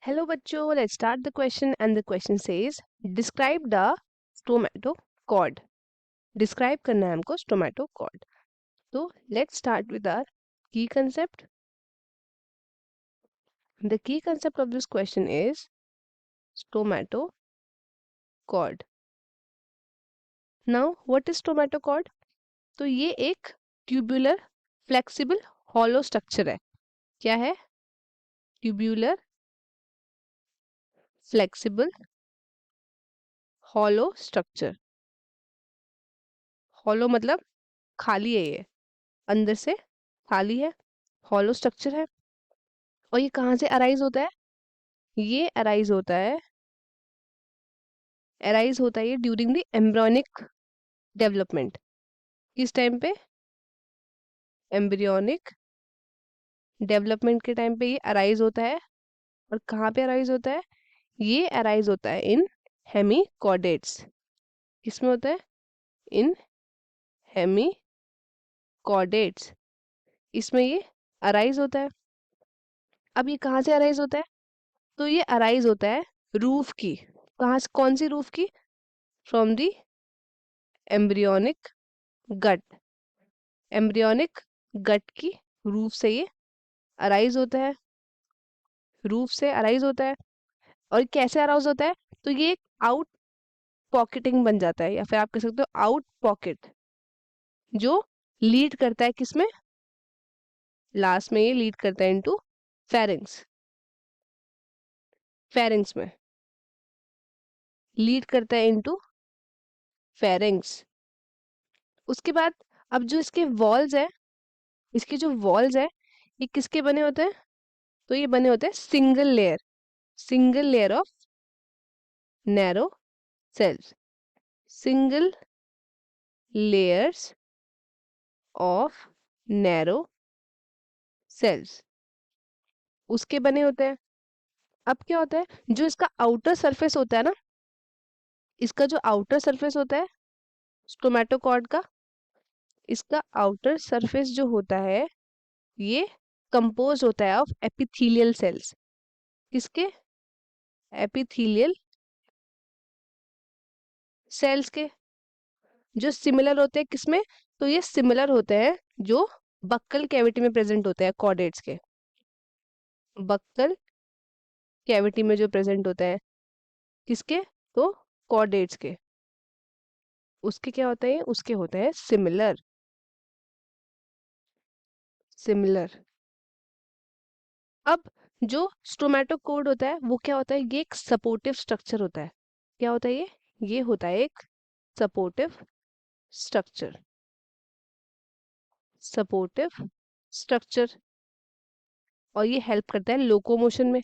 Hello बच्चों, let's start the question and the question says describe the stomatocod. Describe करना है हमको stomatocod. So let's start with our key concept. The key concept of this question is stomatocod. Now what is stomatocod? तो ये एक tubular flexible hollow structure है. क्या है? Tubular flexible hollow structure. hollow मतलब खाली है, ये अंदर से खाली है, hollow structure है. और ये कहाँ से अराइज होता है? ये अराइज होता है ये ड्यूरिंग द एम्ब्रियोनिक डेवलपमेंट. किस टाइम पे? एम्ब्रियोनिक डेवलपमेंट के टाइम पे ये अराइज होता है. और कहाँ पे अराइज होता है? ये अराइज होता है इन हेमिकॉर्डेट्स. किसमें होता है? इन हेमिकॉर्डेट्स. इसमें ये अराइज होता है. अब ये कहाँ से अराइज होता है? तो ये अराइज होता है रूफ की. कहाँ से? कौन सी रूफ की? From the embryonic gut. Embryonic gut की रूफ से ये अराइज होता है. रूफ से अराइज होता है. और कैसे अराइज होता है? तो ये एक आउट पॉकेटिंग बन जाता है, या फिर आप कह सकते हो आउट पॉकेट, जो लीड करता है किसमें? लास्ट में ये लीड करता है इनटू फेरिंग्स. फेरिंग्स में लीड करता है इनटू फेरिंग्स. उसके बाद अब जो इसके वॉल्स है, इसके जो वॉल्स है, ये किसके बने होते हैं? तो ये बने होते हैं single layer of narrow cells. Single layers of narrow cells उसके बने होते हैं. अब क्या होता है? जो इसका आउटर सरफेस होता है ना, इसका जो आउटर सरफेस होता है स्टोमेटोकॉर्ड का, इसका आउटर सरफेस जो होता है ये कंपोज होता है ऑफ एपिथेलियल सेल्स. किसके? एपिथेलियल सेल्स के. जो सिमिलर होते हैं किसमें? तो ये सिमिलर होते हैं जो बक्कल कैविटी में प्रेजेंट होते हैं कॉर्डेट्स के. बक्कल कैविटी में जो प्रेजेंट होते हैं किसके? तो कॉर्डेट्स के. उसके क्या होते हैं? उसके होते हैं सिमिलर. अब जो स्टोमेटोकोड होता है वो क्या होता है? ये एक सपोर्टिव स्ट्रक्चर होता है. क्या होता है ये? ये होता है एक सपोर्टिव स्ट्रक्चर. Supportive structure. और ये हेल्प करता है लोकोमोशन में,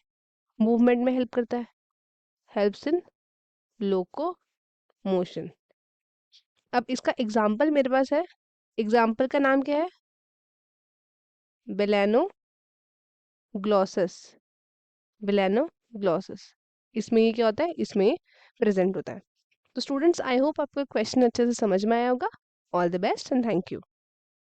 मूवमेंट में हेल्प करता है. Helps in locomotion. अब इसका एग्जाम्पल मेरे पास है. एग्जाम्पल का नाम क्या है? बेलेनो ग्लॉसस. बेलेनो ग्लॉसस. इसमें ये क्या होता है? इसमें प्रेजेंट होता है. तो स्टूडेंट्स, आई होप आपको क्वेश्चन अच्छे से समझ में आया होगा. All the best and thank you.